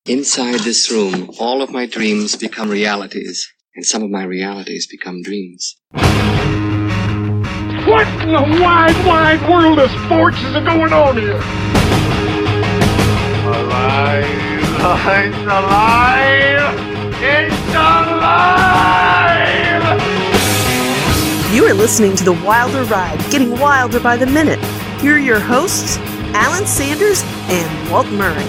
Inside this room, all of my dreams become realities, and some of my realities become dreams. What in the wide, wide world of sports is going on here? Alive! It's alive! It's alive! You are listening to The Wilder Ride, getting wilder by the minute. Here are your hosts, Alan Sanders and Walt Murray.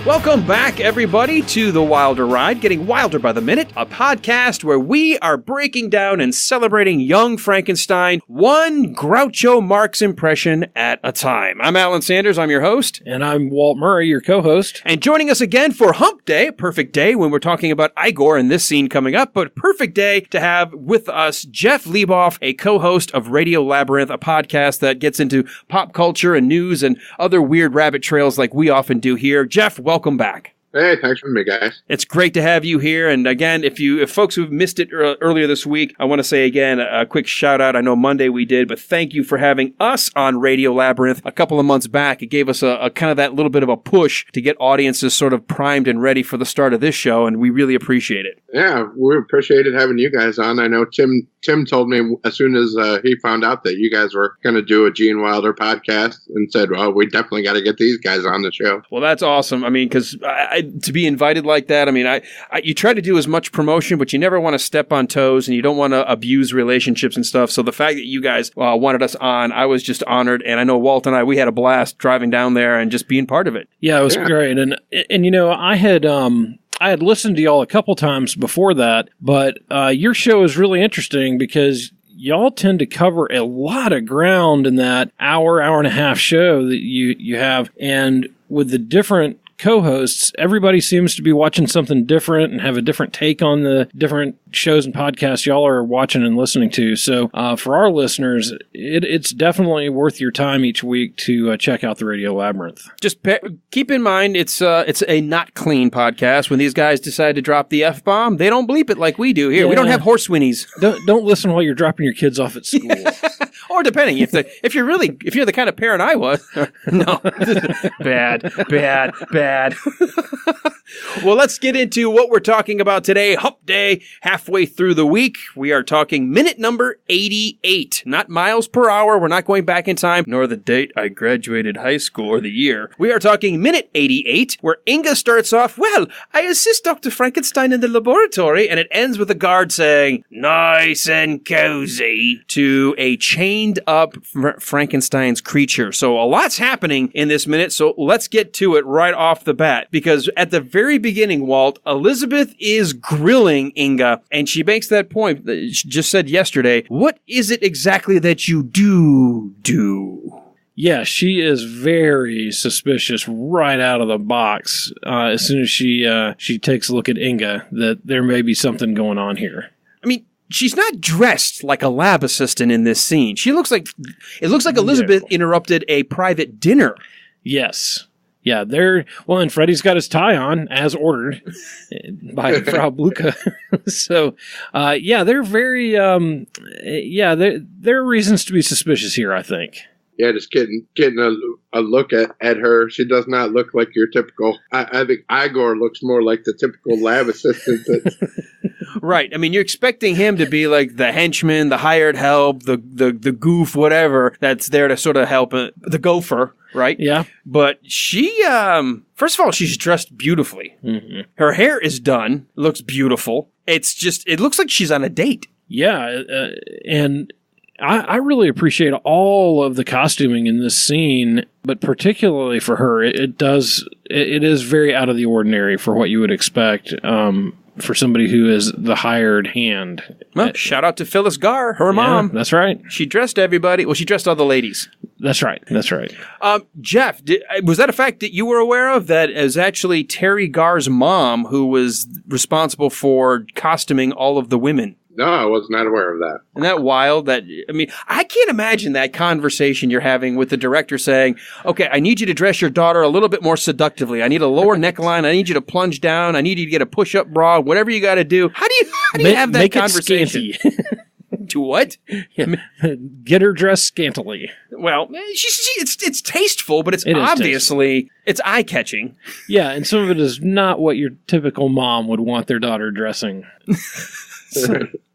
Welcome back, everybody, to The Wilder Ride, getting wilder by the minute, a podcast where we are breaking down and celebrating young Frankenstein, one Groucho Marx impression at a time. I'm Alan Sanders, I'm your host. And I'm Walt Murray, your co-host. And joining us again for Hump Day, a perfect day when we're talking about Igor in this scene coming up, but perfect day to have with us Jeff Lieboff, a co-host of Radio Labyrinth, a podcast that gets into pop culture and news and other weird rabbit trails like we often do here. Jeff, welcome back. Hey, thanks for me, guys. It's great to have you here. And again, if folks who've missed it earlier this week, I want to say again a quick shout out. I know Monday we did, but thank you for having us on Radio Labyrinth a couple of months back. It gave us a kind of that little bit of a push to get audiences sort of primed and ready for the start of this show, and we really appreciate it. Yeah, we appreciated having you guys on. I know Tim told me as soon as he found out that you guys were going to do a Gene Wilder podcast and said, well, we definitely got to get these guys on the show. Well, that's awesome. I mean, because to be invited like that, I mean, you try to do as much promotion, but you never want to step on toes and you don't want to abuse relationships and stuff. So the fact that you guys wanted us on, I was just honored. And I know Walt and we had a blast driving down there and just being part of it. Yeah, it was great. And you know, I had listened to y'all a couple times before that, but your show is really interesting because y'all tend to cover a lot of ground in that hour and a half show that you have. And with the different co-hosts, everybody seems to be watching something different and have a different take on the different shows and podcasts y'all are watching and listening to. So for our listeners, it's definitely worth your time each week to check out the Radio Labyrinth. Just keep in mind, it's a not clean podcast. When these guys decide to drop the F-bomb, they don't bleep it like we do here. Yeah. We don't have horse whinnies. Don't listen while you're dropping your kids off at school. Or depending, if you're the kind of parent I was. No. Bad. Well, let's get into what we're talking about today. Hump Day, halfway through the week. We are talking minute number 88. Not miles per hour. We're not going back in time, nor the date I graduated high school or the year. We are talking minute 88, where Inga starts off, well, I assist Dr. Frankenstein in the laboratory, and it ends with the guard saying, nice and cozy, to a chained up Frankenstein's creature. So a lot's happening in this minute, so let's get to it right off the bat, because at the very beginning, Walt, Elizabeth is grilling Inga, and she makes that point that she just said yesterday. What is it exactly that you do? Yeah, she is very suspicious right out of the box as soon as she takes a look at Inga, that there may be something going on here. I mean, she's not dressed like a lab assistant in this scene. It looks like Elizabeth interrupted a private dinner. Yes. Yeah, and Freddy's got his tie on, as ordered by Frau Bluka. So, they're very, there are reasons to be suspicious here, I think. Yeah, just getting a look at her. She does not look like your typical. I think Igor looks more like the typical lab assistant. Right. I mean, you're expecting him to be like the henchman, the hired help, the goof, whatever that's there to sort of help the gopher, right? Yeah. But she, first of all, she's dressed beautifully. Mm-hmm. Her hair is done. Looks beautiful. It looks like she's on a date. Yeah. And I really appreciate all of the costuming in this scene, but particularly for her, it is very out of the ordinary for what you would expect for somebody who is the hired hand. Well, shout out to Phyllis Garr, her mom. That's right. She dressed everybody. Well, she dressed all the ladies. That's right. Jeff, was that a fact that you were aware of, that is actually Terry Garr's mom who was responsible for costuming all of the women? No, I was not aware of that. Isn't that wild? I can't imagine that conversation you're having with the director saying, okay, I need you to dress your daughter a little bit more seductively. I need a lower neckline. I need you to plunge down. I need you to get a push-up bra, whatever you got to do. How do you have that conversation? To what? Get her dressed scantily. Well, it's tasteful, but it's It is obviously it's eye-catching. Yeah, and some of it is not what your typical mom would want their daughter dressing.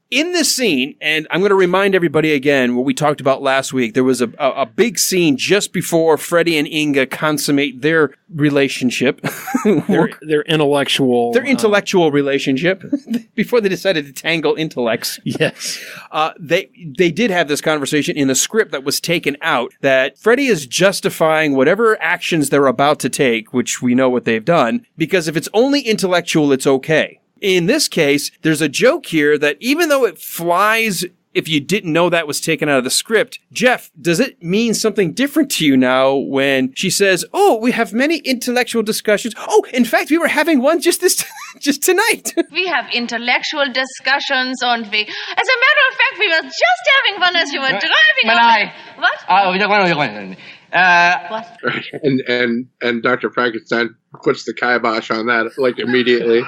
In this scene, and I'm going to remind everybody again what we talked about last week, there was a big scene just before Freddy and Inga consummate their relationship. Their intellectual... Their intellectual relationship, before they decided to tangle intellects. Yes. They did have this conversation in the script that was taken out, that Freddy is justifying whatever actions they're about to take, which we know what they've done, because if it's only intellectual, it's okay. In this case, there's a joke here that even though it flies if you didn't know that was taken out of the script, Jeff, does it mean something different to you now when she says, "Oh, we have many intellectual discussions. Oh, in fact, we were having one just tonight." We have intellectual discussions, aren't we? As a matter of fact, we were just having one as you were driving. What? What? And Dr. Frankenstein puts the kibosh on that like immediately.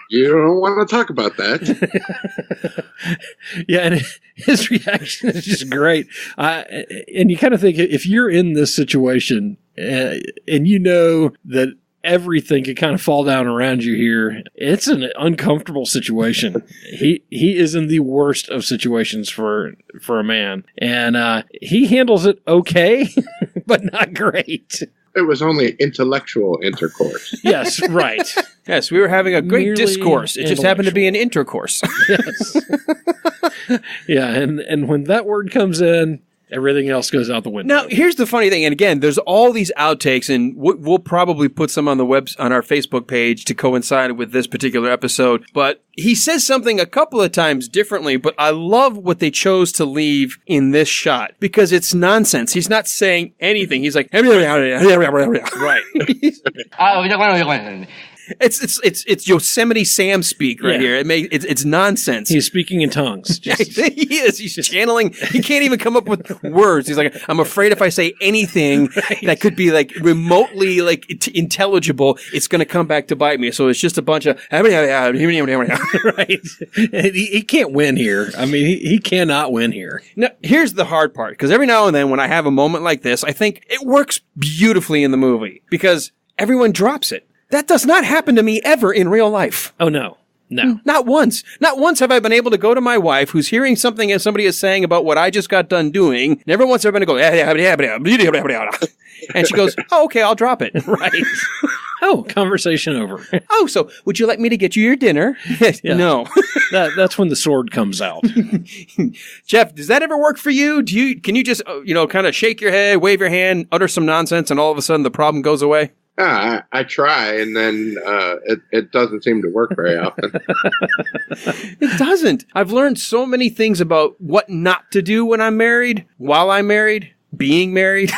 You don't want to talk about that. Yeah, and his reaction is just great. And you kind of think, if you're in this situation and you know that everything could kind of fall down around you here, it's an uncomfortable situation. He is in the worst of situations for a man, and he handles it okay, but not great. It was only intellectual intercourse. Yes, right. Yes, we were having a great Merely discourse. It just happened to be an intercourse. Yes. Yeah, and when that word comes in, everything else goes out the window. Now, here's the funny thing, and again, there's all these outtakes, and we'll probably put some on on our Facebook page to coincide with this particular episode, but he says something a couple of times differently, but I love what they chose to leave in this shot, because it's nonsense. He's not saying anything. He's like, right. It's Yosemite Sam speak right here. It's nonsense. He's speaking in tongues. He is. He's channeling. He can't even come up with words. He's like, I'm afraid if I say anything that could be like remotely like intelligible, it's going to come back to bite me. So it's just a bunch of right. He can't win here. I mean, he cannot win here. Now, here's the hard part, because every now and then when I have a moment like this, I think it works beautifully in the movie because everyone drops it. That does not happen to me ever in real life. Oh, no. No. Not once. Not once have I been able to go to my wife who's hearing something as somebody is saying about what I just got done doing. Never once have I been to go, and she goes, "Oh, okay, I'll drop it." Right. Oh, conversation over. Oh, so would you like me to get you your dinner? Yeah. No. That's when the sword comes out. Jeff, does that ever work for you? Can you just, kind of shake your head, wave your hand, utter some nonsense, and all of a sudden the problem goes away? I try, and then it doesn't seem to work very often. It doesn't. I've learned so many things about what not to do when I'm married, while I'm married, being married.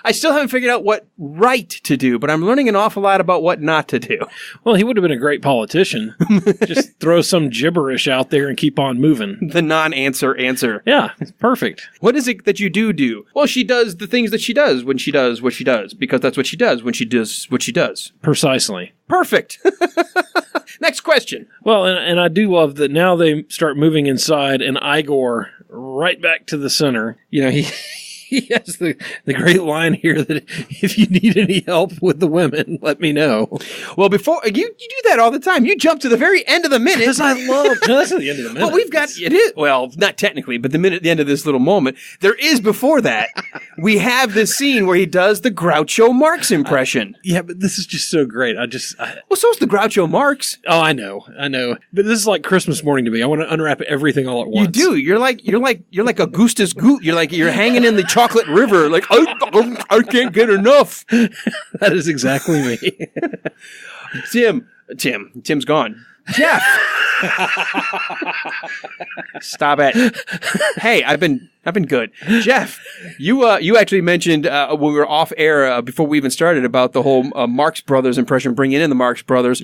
I still haven't figured out what right to do, but I'm learning an awful lot about what not to do. Well, he would have been a great politician. Just throw some gibberish out there and keep on moving. The non-answer answer. Yeah, it's perfect. What is it that you do? Well, she does the things that she does when she does what she does, because that's what she does when she does what she does. Precisely. Perfect. Next question. Well, and I do love that now they start moving inside, and Igor right back to the center. He has the great line here that if you need any help with the women, let me know. Well, before you do that all the time. You jump to the very end of the minute. Because I love that's at the end of the minute. Well, it is, well, not technically, but the end of this little moment. There is before that. We have this scene where he does the Groucho Marx impression. Yeah, but this is just so great. Well, so is the Groucho Marx. Oh, I know. But this is like Christmas morning to me. I want to unwrap everything all at once. You do. You're like Augustus Goot. You're hanging in the chocolate river. Like, I can't get enough. That is exactly me. Tim's gone. Jeff. Stop it. Hey, I've been good. Jeff, you actually mentioned when we were off air before we even started about the whole Marx Brothers impression, bringing in the Marx Brothers.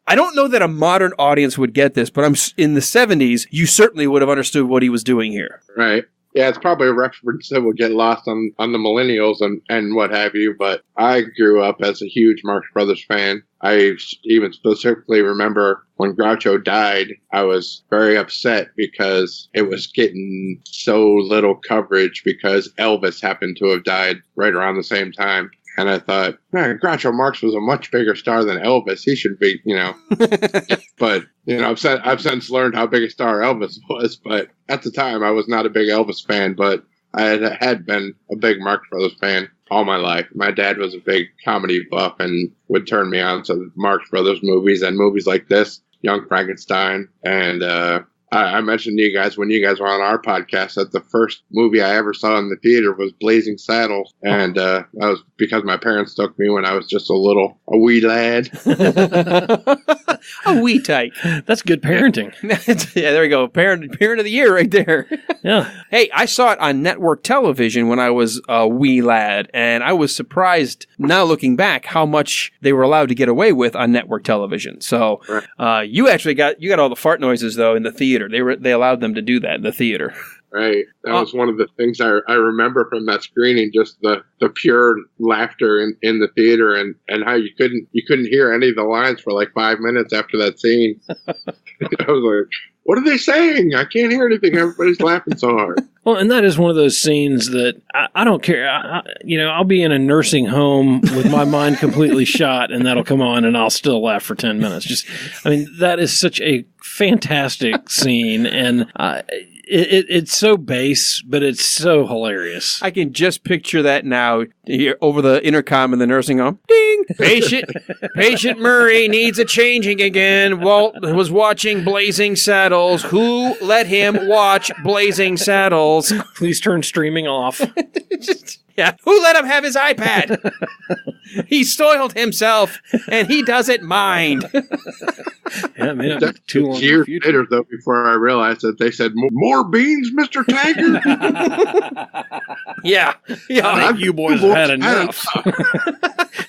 I don't know that a modern audience would get this, but in the 70s, you certainly would have understood what he was doing here. Right. Yeah, it's probably a reference that will get lost on the millennials and what have you, but I grew up as a huge Marx Brothers fan. I even specifically remember when Groucho died, I was very upset because it was getting so little coverage because Elvis happened to have died right around the same time. And I thought, man, Groucho Marx was a much bigger star than Elvis. He should be, But, I've since learned how big a star Elvis was. But at the time, I was not a big Elvis fan, but I had been a big Marx Brothers fan all my life. My dad was a big comedy buff and would turn me on to Marx Brothers movies and movies like this, Young Frankenstein. And I mentioned to you guys when you guys were on our podcast that the first movie I ever saw in the theater was Blazing Saddles. And that was because my parents took me when I was just a wee lad. A wee tyke. That's good parenting. Yeah, there we go. Parent of the year right there. Yeah. Hey, I saw it on network television when I was a wee lad, and I was surprised now looking back how much they were allowed to get away with on network television. So you actually got all the fart noises though in the theater. They allowed them to do that in the theater. Right. That was one of the things I remember from that screening, just the pure laughter in the theater and how you couldn't hear any of the lines for like 5 minutes after that scene. I was like, what are they saying? I can't hear anything. Everybody's laughing so hard. Well, and that is one of those scenes that I don't care. I'll be in a nursing home with my mind completely shot, and that'll come on, and I'll still laugh for 10 minutes. That is such a fantastic scene, and it's so base, but it's so hilarious. I can just picture that now here over the intercom in the nursing home. Ding! Patient Murray needs a changing again. Walt was watching Blazing Saddles. Who let him watch Blazing Saddles? Please turn streaming off. Yeah. Who let him have his iPad? He soiled himself, and he doesn't mind. Yeah, it may not be too long. Years later, though, before I realized that they said, more beans, Mr. Taggart? Yeah. I think you boys have had enough.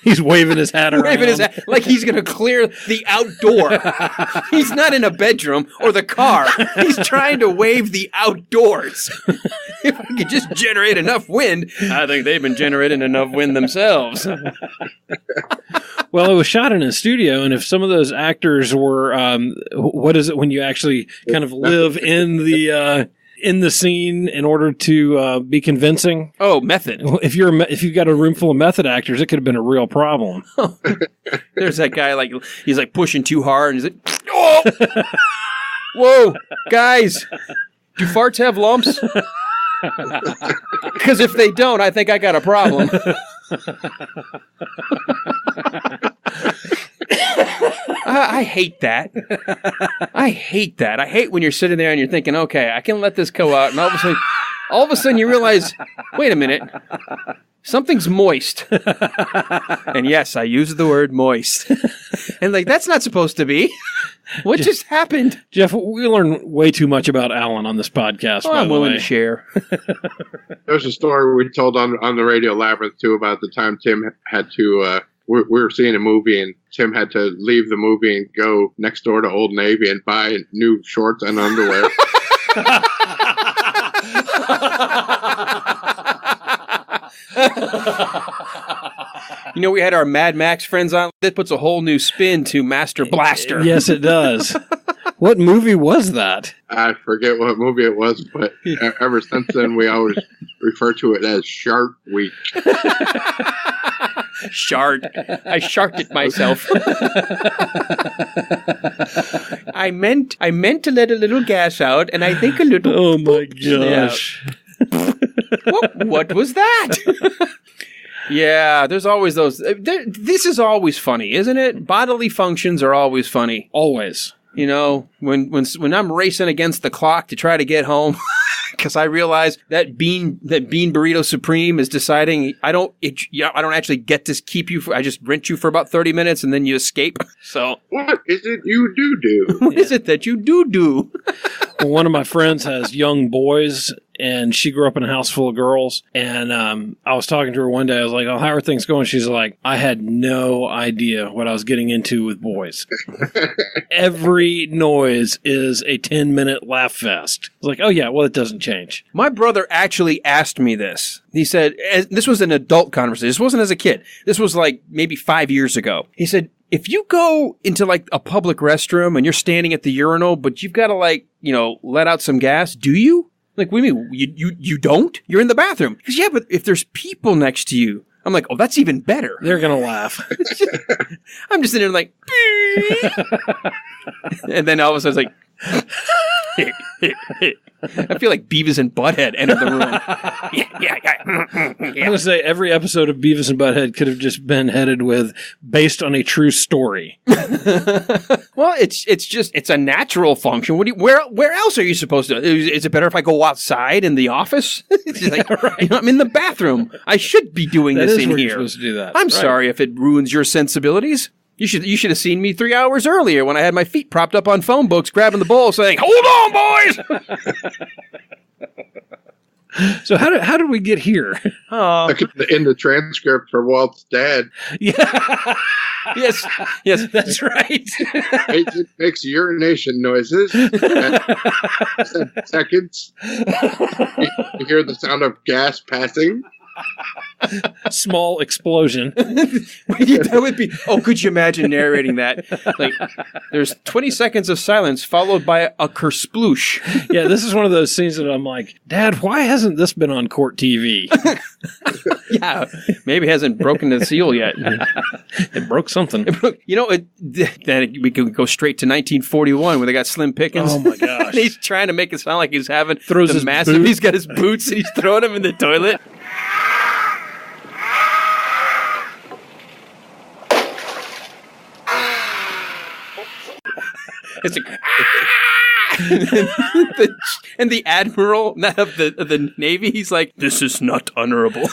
He's waving his hat around. Waving his hat like he's going to clear the outdoor. He's not in a bedroom or the car. He's trying to wave the outdoors. If I could just generate enough wind, I think they've been generating enough wind themselves. Well, it was shot in a studio, and if some of those actors were, what is it when you actually kind of live in the scene in order to be convincing? Oh, method. If you've got a room full of method actors, it could have been a real problem. There's that guy he's pushing too hard, and he's like, oh, whoa, guys, do farts have lumps? Because if they don't, I think I got a problem. I hate that. I hate that. I hate when you're sitting there and you're thinking, okay, I can let this go out, and all of a sudden you realize, wait a minute, something's moist. And yes, I use the word moist. And that's not supposed to be. What just happened? Jeff, we learn way too much about Alan on this podcast. I'm willing to share. There's a story we told on the Radio Labyrinth, too, about the time Tim had to, we were seeing a movie, and Tim had to leave the movie and go next door to Old Navy and buy new shorts and underwear. We had our Mad Max friends on. That puts a whole new spin to Master Blaster. Yes, it does. What movie was that? I forget what movie it was, but ever since then, we always refer to it as Shark Week. Shart. I sharked myself. I meant to let a little gas out, and I think a little. Oh my gosh! What was that? Yeah, there's always those. This is always funny, isn't it? Bodily functions are always funny. Always. When I'm racing against the clock to try to get home, because I realize that bean burrito supreme is deciding I don't actually get to keep you. I just rent you for about 30 minutes and then you escape. So what is it you do? What is it that you do? Well, one of my friends has young boys, and she grew up in a house full of girls. And I was talking to her one day. I was like, "Oh, how are things going?" She's like, "I had no idea what I was getting into with boys. Every noise is a 10-minute laugh fest." I was like, "Oh yeah, well it doesn't change." My brother actually asked me this. He said, this was an adult conversation. This wasn't as a kid. This was like maybe 5 years ago. He said, if you go into like a public restroom and you're standing at the urinal, but you've got to like, let out some gas, do you? Like, what do you mean? You don't? You're in the bathroom. Because yeah, but if there's people next to you, I'm like, oh, that's even better. They're going to laugh. I'm just sitting there like, and then all of a sudden it's like, I feel like Beavis and Butthead entered the room. I'm going to say every episode of Beavis and Butthead could have just been headed with based on a true story. Well, it's a natural function. Where else are you supposed to? Is it better if I go outside in the office? Like, right. I'm in the bathroom. I should be doing this in here. You're supposed to do that. I'm sorry if it ruins your sensibilities. You should have seen me 3 hours earlier when I had my feet propped up on phone books, grabbing the bowl, saying, "Hold on, boys." So how did we get here? In the transcript for Walt's dad. Yeah. Yes, that's right. It makes urination noises. Seconds. You hear the sound of gas passing. Small explosion. That would be. Oh, could you imagine narrating that? Like, there's 20 seconds of silence followed by a kersploosh. Yeah, this is one of those scenes that I'm like, Dad, why hasn't this been on court TV? Yeah, maybe it hasn't broken the seal yet. It broke something. Then we could go straight to 1941 where they got Slim Pickens. Oh my gosh! And he's trying to make it sound like he's having throws his massive. boot. He's got his boots and he's throwing them in the toilet. It's like, and the admiral of the Navy, he's like, "This is not honorable."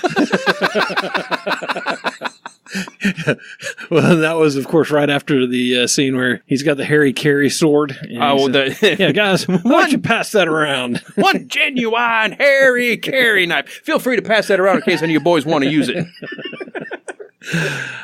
Well, that was, of course, right after the scene where he's got the Harry Carey sword. Yeah, guys, why don't you pass that around? One genuine Harry Carey knife. Feel free to pass that around in case any of your boys want to use it.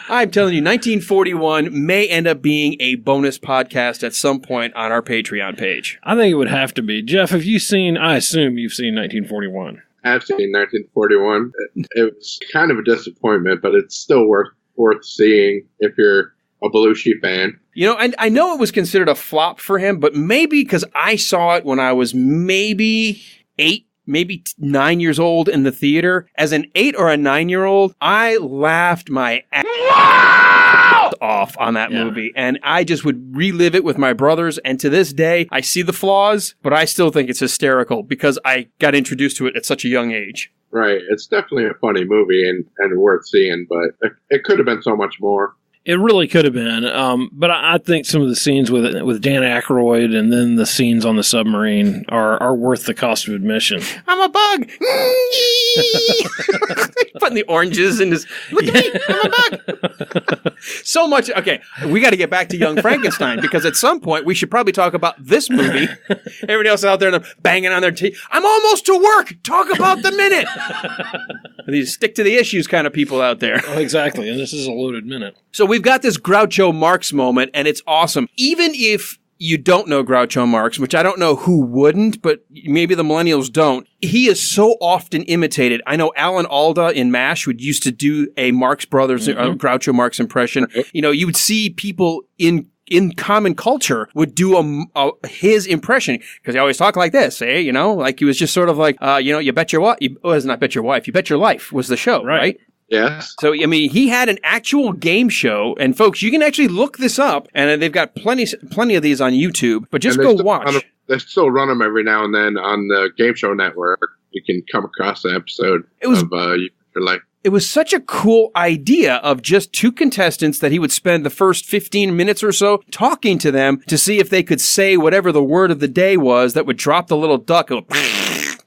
I'm telling you, 1941 may end up being a bonus podcast at some point on our Patreon page. I think it would have to be. Jeff, have you seen, I assume you've seen 1941. I've seen 1941. It was kind of a disappointment, but it's still worth seeing if you're a Belushi fan. And I know it was considered a flop for him, but maybe because I saw it when I was maybe 8, maybe 9 years old in the theater. As an 8 or a 9-year-old, I laughed my ass off on that movie. And I just would relive it with my brothers. And to this day, I see the flaws, but I still think it's hysterical because I got introduced to it at such a young age. Right. It's definitely a funny movie and worth seeing, but it could have been so much more. It really could have been, but I think some of the scenes with Dan Aykroyd and then the scenes on the submarine are worth the cost of admission. I'm a bug! Putting the oranges in his... Look at me! I'm a bug! So much... Okay, we got to get back to Young Frankenstein, because at some point we should probably talk about this movie. Everybody else out there, they're banging on their teeth. I'm almost to work! Talk about the minute! These stick to the issues kind of people out there. Oh, exactly, and this is a loaded minute. So we've got this Groucho Marx moment, and it's awesome. Even if you don't know Groucho Marx, which I don't know who wouldn't, but maybe the millennials don't, he is so often imitated. I know Alan Alda in MASH used to do a Marx Brothers, Groucho Marx impression. You would see people in common culture would do his impression, because he always talked like this, like he was just sort of like, you bet your wife, it was not bet your wife, you bet your life was the show, right? Yes. So, he had an actual game show, and folks, you can actually look this up, and they've got plenty of these on YouTube, but just go watch. They still run them every now and then on the Game Show Network. You can come across an episode of You Bet Your Life. It was such a cool idea of just two contestants that he would spend the first 15 minutes or so talking to them to see if they could say whatever the word of the day was that would drop the little duck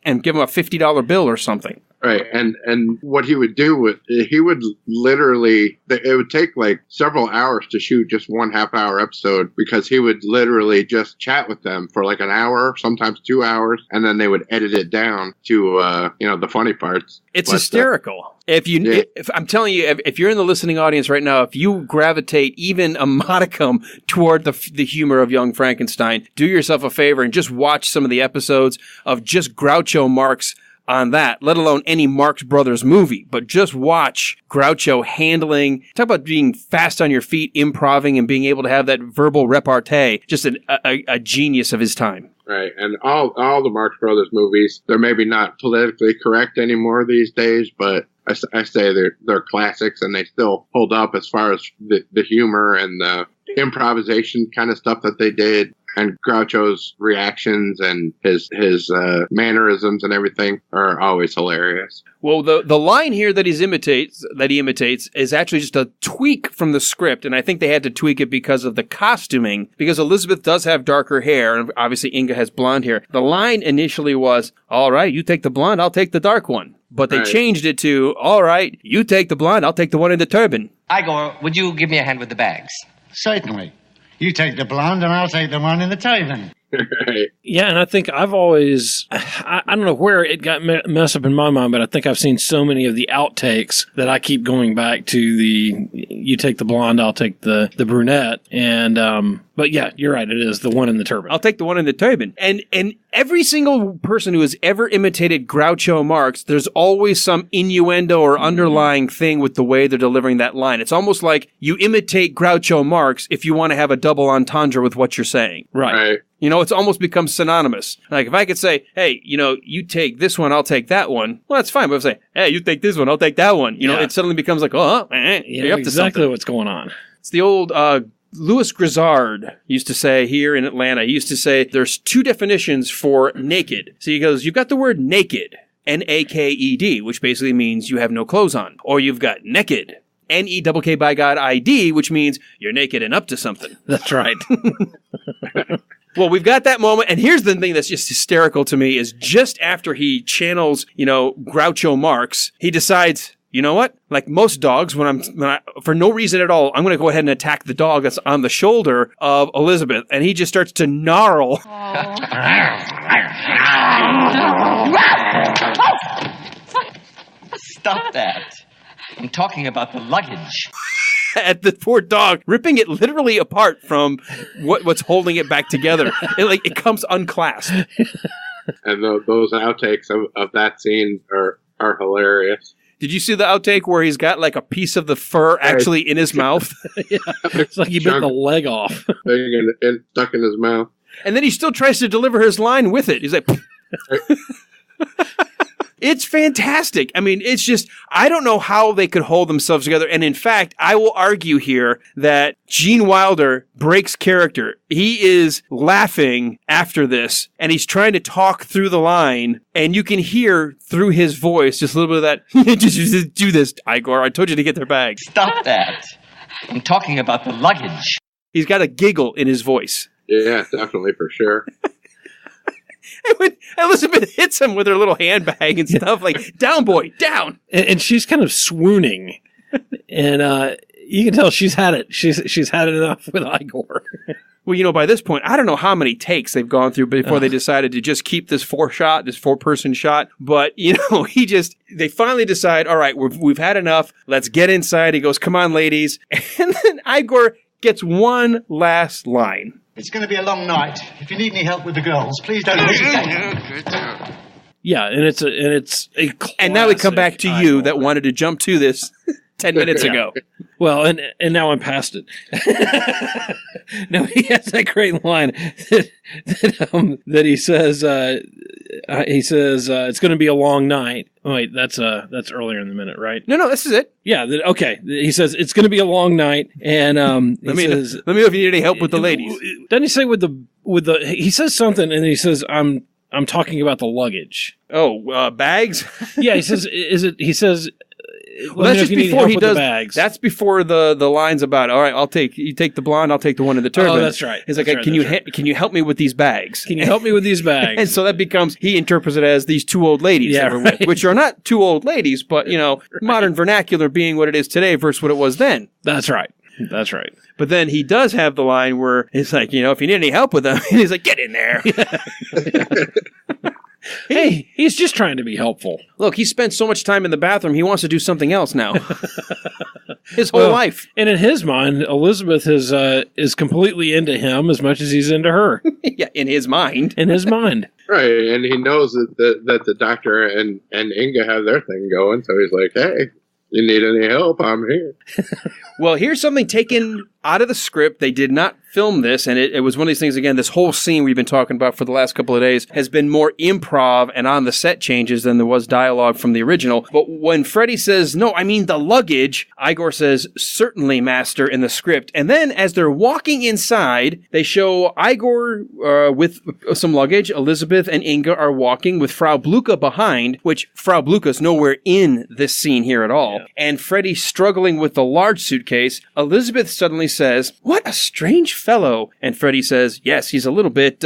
and give him a $50 bill or something. Right, and what he would do he would literally, it would take like several hours to shoot just 1 half-hour episode, because he would literally just chat with them for like an hour, sometimes 2 hours, and then they would edit it down to the funny parts. It's hysterical. If I'm telling you, if you're in the listening audience right now, if you gravitate even a modicum toward the humor of Young Frankenstein, do yourself a favor and just watch some of the episodes of just Groucho Marx on that, let alone any Marx Brothers movie. But just watch Groucho handling, talk about being fast on your feet, improvising, and being able to have that verbal repartee. Just a genius of his time. Right, and all the Marx Brothers movies, they're maybe not politically correct anymore these days, but I say they're classics, and they still hold up as far as the humor and the improvisation kind of stuff that they did. And Groucho's reactions and his mannerisms and everything are always hilarious. Well, the line here that he imitates is actually just a tweak from the script, and I think they had to tweak it because of the costuming, because Elizabeth does have darker hair, and obviously Inga has blonde hair. The line initially was, all right, you take the blonde, I'll take the dark one. But they changed it to, all right, you take the blonde, I'll take the one in the turban. Igor, would you give me a hand with the bags? Certainly. You take the blonde and I'll take the one in the turban. Right. Yeah, and I think I've always, I don't know where it got messed up in my mind, but I think I've seen so many of the outtakes that I keep going back to you take the blonde, I'll take the brunette. And, but yeah, you're right. It is the one in the turban. I'll take the one in the turban. And every single person who has ever imitated Groucho Marx, there's always some innuendo or underlying thing with the way they're delivering that line. It's almost like you imitate Groucho Marx if you want to have a double entendre with what you're saying. Right. It's almost become synonymous. Like, if I could say, hey, you take this one, I'll take that one. Well, that's fine. But if I say, hey, you take this one, I'll take that one. It suddenly becomes like, you're up to exactly something. What's going on. It's the old Louis Grizzard used to say here in Atlanta, he used to say there's two definitions for naked. So he goes, you've got the word naked, N-A-K-E-D, which basically means you have no clothes on. Or you've got naked, N-E-K-K by God I-D, which means you're naked and up to something. That's right. Well, we've got that moment, and here's the thing that's just hysterical to me is just after he channels, Groucho Marx, he decides, you know what? Like most dogs, when I for no reason at all, I'm going to go ahead and attack the dog that's on the shoulder of Elizabeth, and he just starts to gnarl. Stop that. I'm talking about the luggage. At the poor dog, ripping it literally apart from what's holding it back together. It comes unclasped. And those outtakes of that scene are hilarious. Did you see the outtake where he's got like a piece of the fur actually in his mouth? Yeah, it's like he bit the leg off. And stuck in his mouth. And then he still tries to deliver his line with it. He's like... It's fantastic. I mean, it's just, I don't know how they could hold themselves together. And in fact, I will argue here that Gene Wilder breaks character. He is laughing after this, and he's trying to talk through the line, and you can hear through his voice just a little bit of that, just do this, Igor. I told you to get their bag. Stop that. I'm talking about the luggage. He's got a giggle in his voice. Yeah, definitely, for sure. And when Elizabeth hits him with her little handbag and stuff, like, down, boy, down. And she's kind of swooning. And you can tell she's had it. She's had it enough with Igor. Well, by this point, I don't know how many takes they've gone through before they decided to just keep this four-person shot. But, they finally decide, all right, we've had enough. Let's get inside. He goes, come on, ladies. And then Igor gets one last line. It's going to be a long night. If you need any help with the girls, please don't hesitate. Yeah, and it's a classic. And now we come back to you that wanted to jump to this 10 minutes ago. Well, and now I'm past it. No, he has that great line that he says it's going to be a long night. Oh, wait, that's earlier in the minute, right? No, this is it. Yeah, okay. He says it's going to be a long night, and let me know if you need any help with the ladies. Doesn't he say with the he says something, and he says I'm talking about the luggage. Oh, bags? Yeah, he says Well, that's just before he does. Bags. That's before the lines about. All right, you take the blonde. I'll take the one in the turban. Oh, that's right. He's like, can you help me with these bags? Can you help me with these bags? And so that becomes, he interprets it as these two old ladies that were with, which are not two old ladies, but modern vernacular being what it is today versus what it was then. That's right. That's right. But then he does have the line where it's like, if you need any help with them, he's like, get in there. Hey, he's just trying to be helpful. Look, he spent so much time in the bathroom, he wants to do something else now. His whole life. And in his mind, Elizabeth is completely into him as much as he's into her. Yeah, in his mind. In his mind. Right, and he knows that the doctor and Inga have their thing going, so he's like, hey, you need any help, I'm here. Well, here's something taken out of the script. They did not film this, and it was one of these things, again, this whole scene we've been talking about for the last couple of days has been more improv and on the set changes than there was dialogue from the original. But when Freddy says, no, I mean the luggage, Igor says, certainly, master, in the script. And then as they're walking inside, they show Igor with some luggage. Elizabeth and Inga are walking with Frau Blucher behind, which Frau Blucher's nowhere in this scene here at all. Yeah. And Freddy struggling with the large suitcase. Elizabeth suddenly says, what a strange fellow. And Freddy says, yes, he's a little bit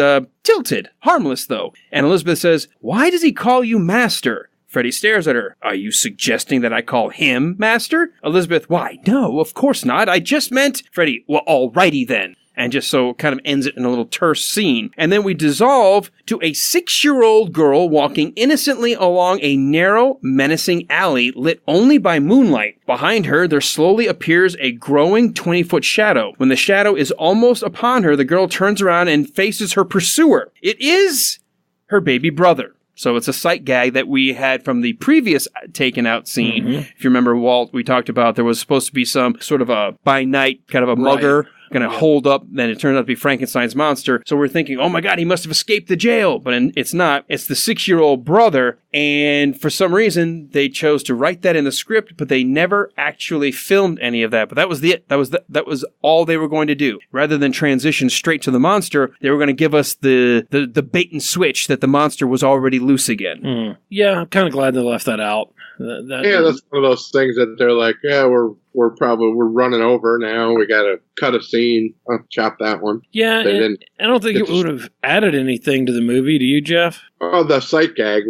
tilted. Harmless, though. And Elizabeth says, why does he call you master? Freddy stares at her. Are you suggesting that I call him master? Elizabeth, why, no, of course not. I just meant... Freddy, well, alrighty then. And just so kind of ends it in a little terse scene. And then we dissolve to a 6-year-old girl walking innocently along a narrow, menacing alley lit only by moonlight. Behind her, there slowly appears a growing 20-foot shadow. When the shadow is almost upon her, the girl turns around and faces her pursuer. It is her baby brother. So it's a sight gag that we had from the previous taken out scene. Mm-hmm. If you remember, Walt, we talked about there was supposed to be some sort of a by night kind of a mugger going to hold up, then it turned out to be Frankenstein's monster. So we're thinking, oh my God, he must have escaped the jail. But it's not. It's the 6-year-old brother. And for some reason, they chose to write that in the script, but they never actually filmed any of that. But that was it. That was all they were going to do. Rather than transition straight to the monster, they were going to give us the bait and switch that the monster was already loose again. Mm. Yeah, I'm kind of glad they left that out. That's one of those things that they're like, yeah, we're running over now. We got to cut a scene. I'll chop that one. Yeah, I don't think it would have added anything to the movie. Do you, Jeff? Oh, the sight gag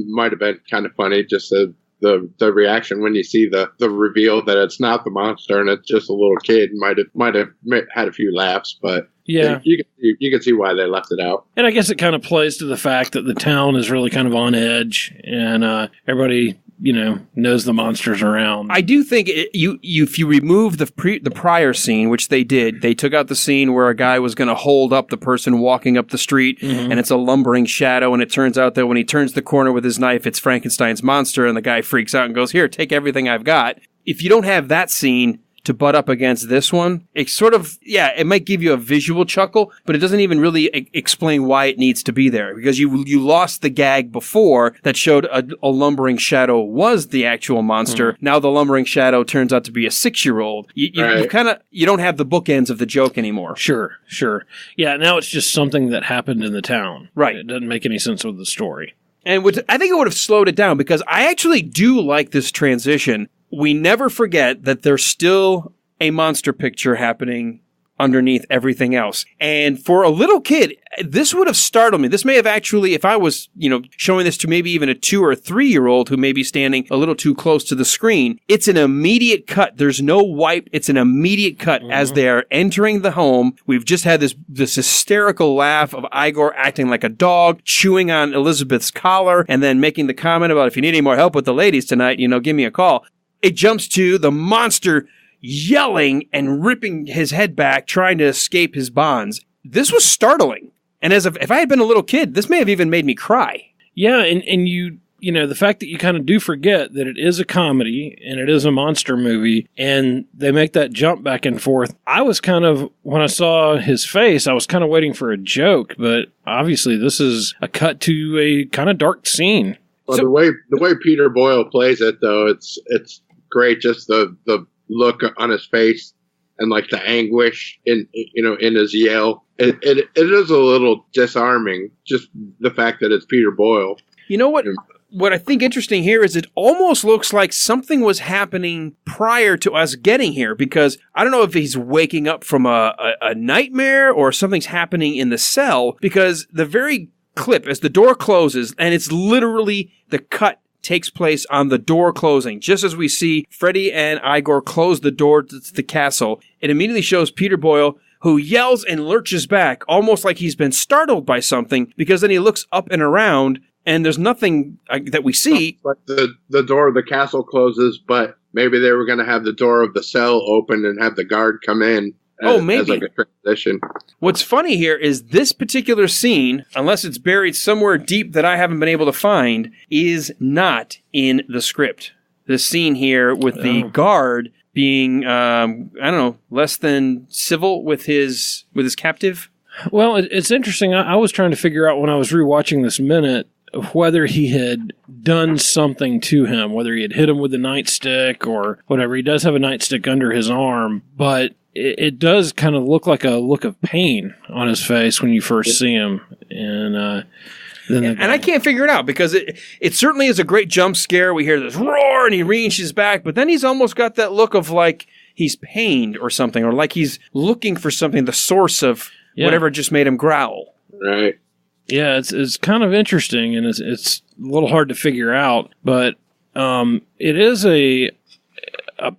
might have been kind of funny. Just the reaction when you see the reveal that it's not the monster and it's just a little kid might have had a few laughs, but. Yeah, you can see why they left it out. And I guess it kind of plays to the fact that the town is really kind of on edge, and everybody, knows the monster's around. I do think if you remove the prior scene, which they did, they took out the scene where a guy was going to hold up the person walking up the street, and it's a lumbering shadow, and it turns out that when he turns the corner with his knife, it's Frankenstein's monster, and the guy freaks out and goes, here, take everything I've got. If you don't have that scene to butt up against this one, it sort of, it might give you a visual chuckle, but it doesn't even really explain why it needs to be there, because you lost the gag before that showed a lumbering shadow was the actual monster. Now the lumbering shadow turns out to be a 6-year-old. You don't have the bookends of the joke anymore. Sure. Yeah, now it's just something that happened in the town. Right. It doesn't make any sense with the story. And I think it would have slowed it down, because I actually do like this transition. We never forget that there's still a monster picture happening underneath everything else. And for a little kid, this would have startled me. This may have actually, if I was, showing this to maybe even a 2 or 3-year-old who may be standing a little too close to the screen, it's an immediate cut. There's no wipe. It's an immediate cut as they are entering the home. We've just had this hysterical laugh of Igor acting like a dog, chewing on Elizabeth's collar, and then making the comment about, if you need any more help with the ladies tonight, give me a call. It jumps to the monster yelling and ripping his head back, trying to escape his bonds. This was startling. And if I had been a little kid, this may have even made me cry. Yeah, and you the fact that you kind of do forget that it is a comedy and it is a monster movie, and they make that jump back and forth. I was kind of, when I saw his face, I was kind of waiting for a joke, but obviously this is a cut to a kind of dark scene. Well, the way Peter Boyle plays it, though, it's great. Just the look on his face and like the anguish in his yell. It is a little disarming. Just the fact that it's Peter Boyle. You know what? what I think interesting here is it almost looks like something was happening prior to us getting here, because I don't know if he's waking up from a nightmare or something's happening in the cell, because the very clip as the door closes, and it's literally the cut takes place on the door closing. Just as we see Freddy and Igor close the door to the castle, it immediately shows Peter Boyle, who yells and lurches back, almost like he's been startled by something, because then he looks up and around, and there's nothing that we see. But the door of the castle closes, but maybe they were going to have the door of the cell open and have the guard come in. Maybe. As like a transition. What's funny here is this particular scene, unless it's buried somewhere deep that I haven't been able to find, is not in the script. The scene here with the guard being, less than civil with his captive. Well, it's interesting. I was trying to figure out when I was rewatching this minute whether he had done something to him, whether he had hit him with a nightstick or whatever. He does have a nightstick under his arm, but it does kind of look like a look of pain on his face when you first see him. And I can't figure it out, because it certainly is a great jump scare. We hear this roar and he reaches back, but then he's almost got that look of like he's pained or something, or like he's looking for something, the source of whatever just made him growl. Right. Yeah, it's kind of interesting, and it's a little hard to figure out, but it is a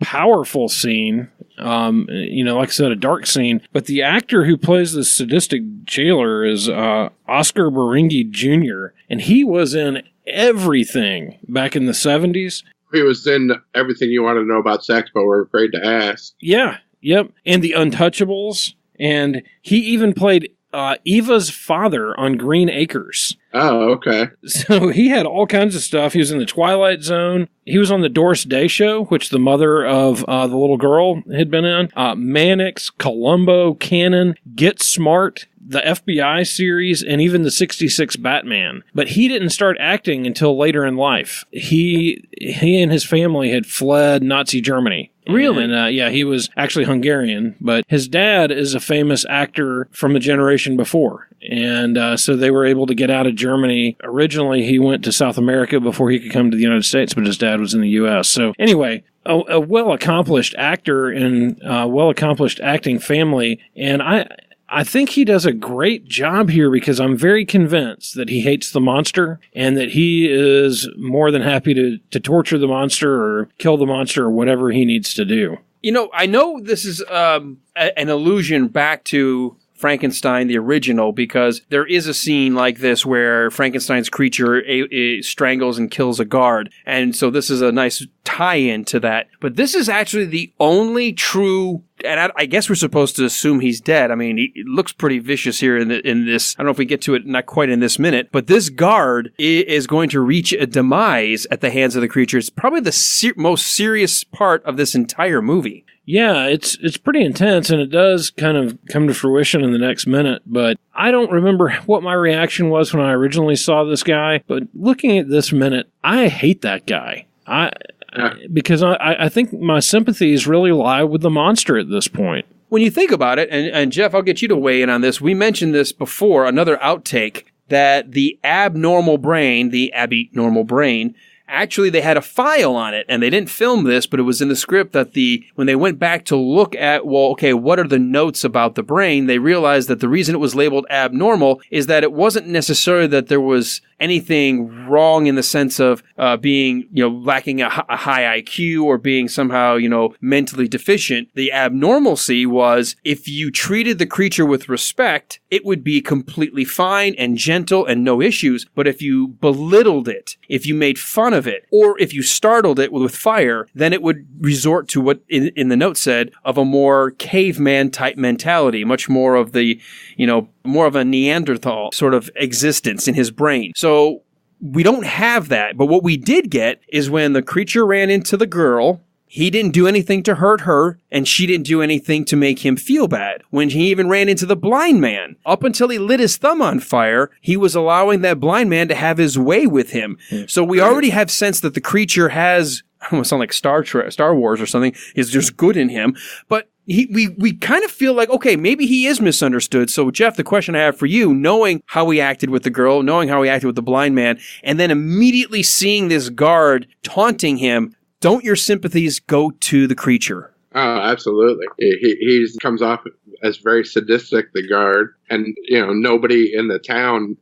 powerful scene. Like I said, a dark scene. But the actor who plays the sadistic jailer is Oscar Berenghi Jr., and he was in everything back in the 70s. He was in Everything You Want to Know About Sex, But We're Afraid to Ask. Yeah, yep. And The Untouchables. And he even played Eva's father on Green Acres. Oh, okay. So he had all kinds of stuff. He was in The Twilight Zone. He was on the Doris Day Show, which the mother of the little girl had been in. Mannix, Columbo, Cannon, Get Smart, the FBI series, and even the 66 Batman. But he didn't start acting until later in life. He and his family had fled Nazi Germany. Really? And he was actually Hungarian, but his dad is a famous actor from a generation before. And so they were able to get out of Germany. Originally, he went to South America before he could come to the United States, but his dad was in the U.S. So anyway, a well-accomplished actor and well-accomplished acting family. And I think he does a great job here, because I'm very convinced that he hates the monster and that he is more than happy to torture the monster or kill the monster or whatever he needs to do. I know this is an allusion back to Frankenstein, the original, because there is a scene like this where Frankenstein's creature strangles and kills a guard. And so this is a nice tie-in to that. But this is actually the only true, and I guess we're supposed to assume he's dead. I mean, he looks pretty vicious here in this. I don't know if we get to it, not quite in this minute, but this guard is going to reach a demise at the hands of the creature. It's probably the most serious part of this entire movie. Yeah, it's pretty intense, and it does kind of come to fruition in the next minute, but I don't remember what my reaction was when I originally saw this guy, but looking at this minute, I hate that guy. Because I think my sympathies really lie with the monster at this point. When you think about it, and Jeff, I'll get you to weigh in on this, we mentioned this before, another outtake, that the abnormal brain, actually, they had a file on it, and they didn't film this, but it was in the script that when they went back to look at, what are the notes about the brain, they realized that the reason it was labeled abnormal is that it wasn't necessarily that there was anything wrong in the sense of being, lacking a high IQ or being somehow, mentally deficient. The abnormalcy was if you treated the creature with respect, it would be completely fine and gentle and no issues. But if you belittled it, if you made fun of it, or if you startled it with fire, then it would resort to what in the note said of a more caveman type mentality, much more of the, more of a Neanderthal sort of existence in his brain. So we don't have that. But what we did get is when the creature ran into the girl, he didn't do anything to hurt her, and she didn't do anything to make him feel bad. When he even ran into the blind man, up until he lit his thumb on fire, he was allowing that blind man to have his way with him. So we already have sense that the creature has, I almost sound like Star Wars or something, is just good in him. But we kind of feel like, okay, maybe he is misunderstood. So, Jeff, the question I have for you, knowing how he acted with the girl, knowing how he acted with the blind man, and then immediately seeing this guard taunting him, don't your sympathies go to the creature? Oh, absolutely. He comes off as very sadistic, the guard, and nobody in the town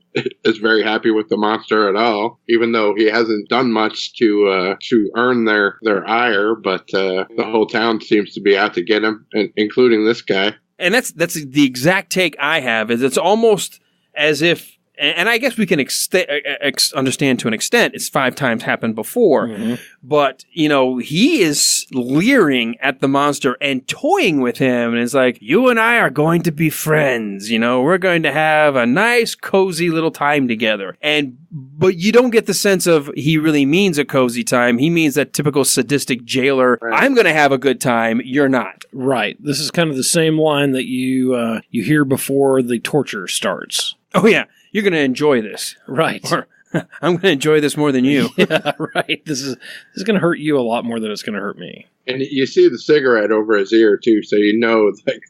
is very happy with the monster at all, even though he hasn't done much to earn their ire. But the whole town seems to be out to get him, including this guy. And that's the exact take I have. Is it's almost as if. And I guess we can understand to an extent it's 5 times happened before. Mm-hmm. But, he is leering at the monster and toying with him. And it's like, you and I are going to be friends. We're going to have a nice, cozy little time together. But you don't get the sense of he really means a cozy time. He means that typical sadistic jailer, right. I'm going to have a good time. You're not. Right. This is kind of the same line that you hear before the torture starts. Oh, yeah. You're going to enjoy this. Right. Or, I'm going to enjoy this more than you. Yeah, right. This is going to hurt you a lot more than it's going to hurt me. And you see the cigarette over his ear, too, so like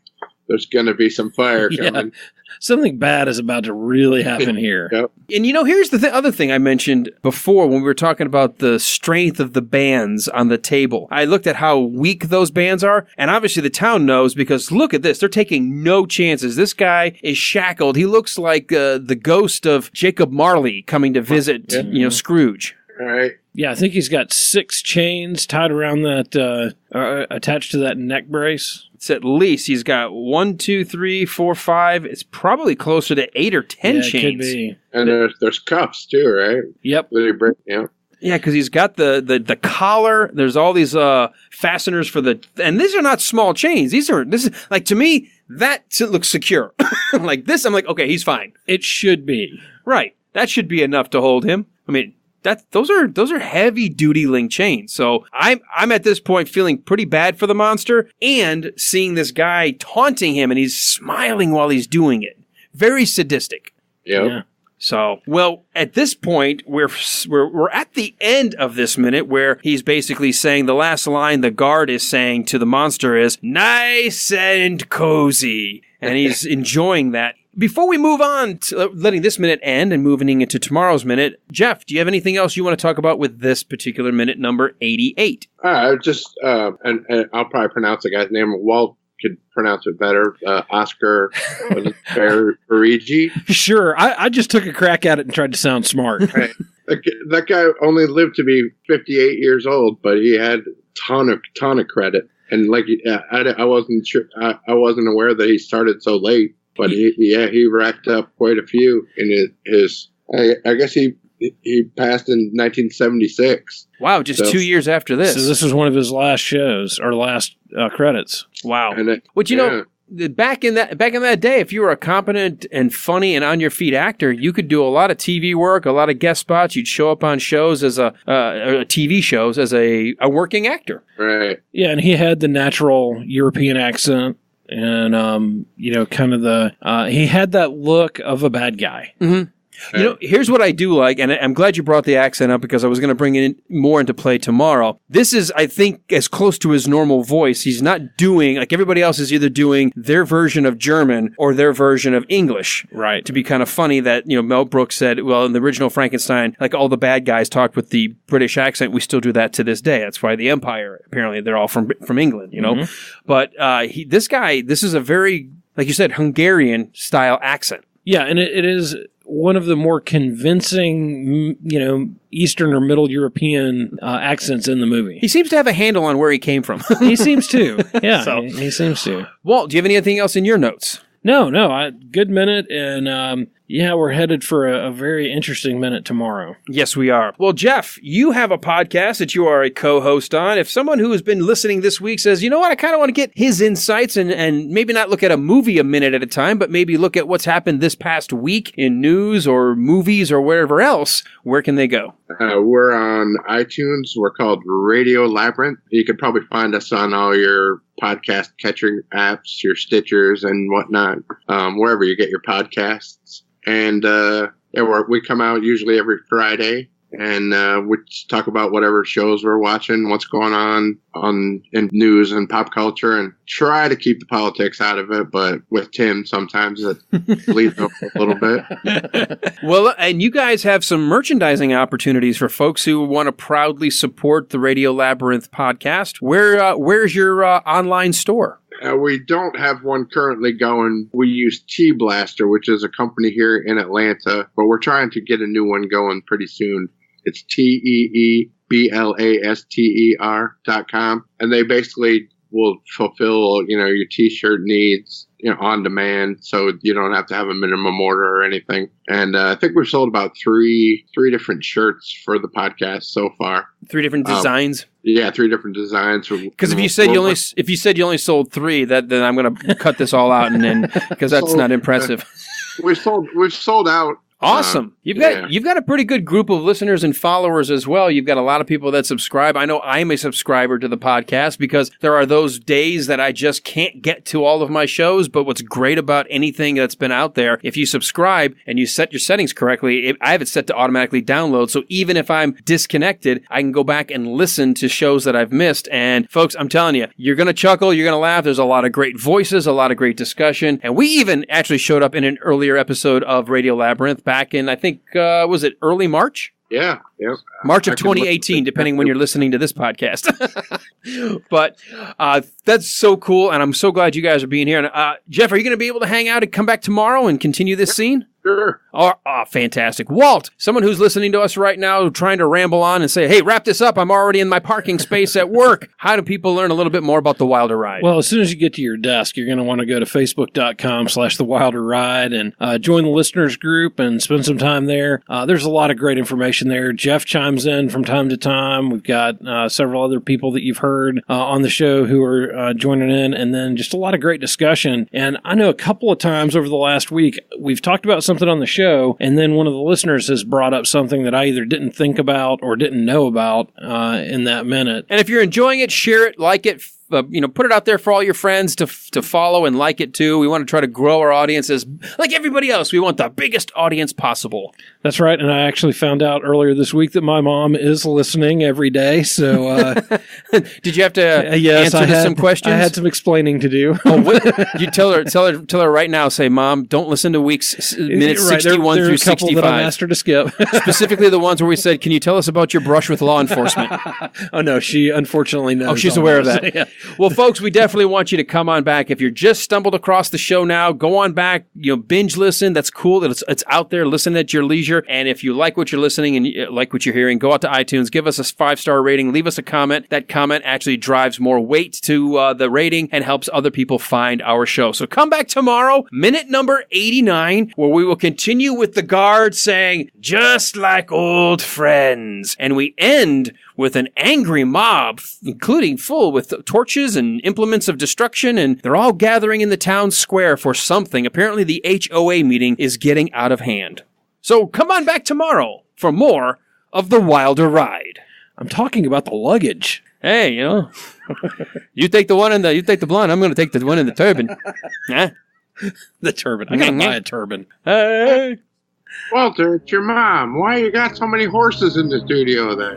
there's going to be some fire coming. Something bad is about to really happen here. Yep. And here's the other thing I mentioned before when we were talking about the strength of the bands on the table. I looked at how weak those bands are, and obviously the town knows because look at this. They're taking no chances. This guy is shackled. He looks like the ghost of Jacob Marley coming to visit, Scrooge. All right. Yeah, I think he's got 6 chains tied around that, attached to that neck brace. It's at least he's got 1, 2, 3, 4, 5. It's probably closer to 8 or 10 chains. Could be. And there's cuffs too, right? Yep. That he brings. Yeah. Yeah, because he's got the collar. There's all these fasteners for and these are not small chains. This is like, to me, that looks secure. Like this, I'm like, okay, he's fine. It should be. Right. That should be enough to hold him. I mean, those are heavy duty link chains. So I'm at this point feeling pretty bad for the monster and seeing this guy taunting him and he's smiling while he's doing it. Very sadistic. Yep. Yeah. So, well, at this point, we're at the end of this minute where he's basically saying the last line the guard is saying to the monster is, nice and cozy. And he's enjoying that. Before we move on to letting this minute end and moving into tomorrow's minute, Jeff, do you have anything else you want to talk about with this particular minute number 88? Just, and I'll probably pronounce the guy's name. Walt could pronounce it better. Oscar Barigi. Sure. I just took a crack at it and tried to sound smart. Right. That guy only lived to be 58 years old, but he had a ton of credit. And I wasn't sure. I wasn't aware that he started so late. But he racked up quite a few in his I guess he passed in 1976. Wow, just 2 years after this. So this was one of his last shows or last credits. Wow. Back in that day, if you were a competent and funny and on your feet actor, you could do a lot of TV work, a lot of guest spots. You'd show up on shows as TV shows as a working actor. Right. Yeah, and he had the natural European accent. And, kind of he had that look of a bad guy. Mm-hmm. Here's what I do like, and I'm glad you brought the accent up because I was going to bring it more into play tomorrow. This is, I think, as close to his normal voice. He's not doing, like everybody else is either doing their version of German or their version of English. Right. To be kind of funny that, Mel Brooks said, well, in the original Frankenstein, like all the bad guys talked with the British accent. We still do that to this day. That's why the Empire, apparently, they're all from England, Mm-hmm. But this is a very, like you said, Hungarian style accent. Yeah, and it is one of the more convincing, Eastern or Middle European accents in the movie. He seems to have a handle on where he came from. He seems to. Yeah, he seems to. Walt, do you have anything else in your notes? No. Good minute, and we're headed for a very interesting minute tomorrow. Yes, we are. Well, Jeff, you have a podcast that you are a co-host on. If someone who has been listening this week says, you know what, I kind of want to get his insights and maybe not look at a movie a minute at a time, but maybe look at what's happened this past week in news or movies or wherever else, where can they go? We're on iTunes. We're called Radio Labyrinth. You could probably find us on all your podcast catching apps, your Stitchers and whatnot, wherever you get your podcasts. And we come out usually every Friday. and we talk about whatever shows we're watching, what's going on in news and pop culture, and try to keep the politics out of it. But with Tim, sometimes it bleeds over a little bit. Well, and you guys have some merchandising opportunities for folks who want to proudly support the Radio Labyrinth podcast. Where's your online store? We don't have one currently going. We use T-Blaster, which is a company here in Atlanta, but we're trying to get a new one going pretty soon. It's TEEBLASTER.com, and they basically will fulfill, your T-shirt needs, on demand, so you don't have to have a minimum order or anything. And I think we've sold about three different shirts for the podcast so far. 3 different designs. Yeah, 3 different designs. Because if you said you only sold 3, then I'm going to cut this all out, and then because that's not impressive. We've sold out. Awesome. You've got a pretty good group of listeners and followers as well. You've got a lot of people that subscribe. I know I'm a subscriber to the podcast because there are those days that I just can't get to all of my shows. But what's great about anything that's been out there, if you subscribe and you set your settings correctly, I have it set to automatically download. So even if I'm disconnected, I can go back and listen to shows that I've missed. And folks, I'm telling you, you're going to chuckle, you're going to laugh. There's a lot of great voices, a lot of great discussion. And we even actually showed up in an earlier episode of Radio Labyrinth back in, I think, was it early March? Yeah. March of 2018, depending when you're listening to this podcast. But that's so cool, and I'm so glad you guys are being here. And, Jeff, are you going to be able to hang out and come back tomorrow and continue this scene? Sure. Oh, fantastic. Walt, someone who's listening to us right now trying to ramble on and say, hey, wrap this up. I'm already in my parking space at work. How do people learn a little bit more about The Wilder Ride? Well, as soon as you get to your desk, you're going to want to go to facebook.com/The Wilder Ride and join the listeners group and spend some time there. There's a lot of great information there. Jeff chimes in from time to time. We've got several other people that you've heard on the show who are joining in, and then just a lot of great discussion. And I know a couple of times over the last week, we've talked about something on the show, and then one of the listeners has brought up something that I either didn't think about or didn't know about in that minute. And if you're enjoying it, share it, like it, put it out there for all your friends to follow and like it too. We want to try to grow our audiences like everybody else. We want the biggest audience possible. That's right. And I actually found out earlier this week that my mom is listening every day. So, did you have to answer some questions? I had some explaining to do. You tell her right now. Say, Mom, don't listen to minutes 61 through 65. That I asked her to skip. Specifically the ones where we said, "Can you tell us about your brush with law enforcement?" Oh no, she unfortunately knows. Oh, she's aware of that. Yeah. Well, folks, we definitely want you to come on back. If you're just stumbled across the show now, go on back, binge listen. That's cool that it's out there. Listen at your leisure. And if you like what you're listening and like what you're hearing, go out to iTunes, give us a 5-star rating, leave us a comment. That comment actually drives more weight to the rating and helps other people find our show. So come back tomorrow, minute number 89, where we will continue with the guard saying, just like old friends. And we end with an angry mob, including full with torches and implements of destruction, and they're all gathering in the town square for something. Apparently the HOA meeting is getting out of hand. So come on back tomorrow for more of The Wilder Ride. I'm talking about the luggage. Hey, you take the one you take the blonde. I'm going to take the one in the turban. Huh? The turban. I got to buy a turban. Hey. Walter, it's your mom. Why you got so many horses in the studio then?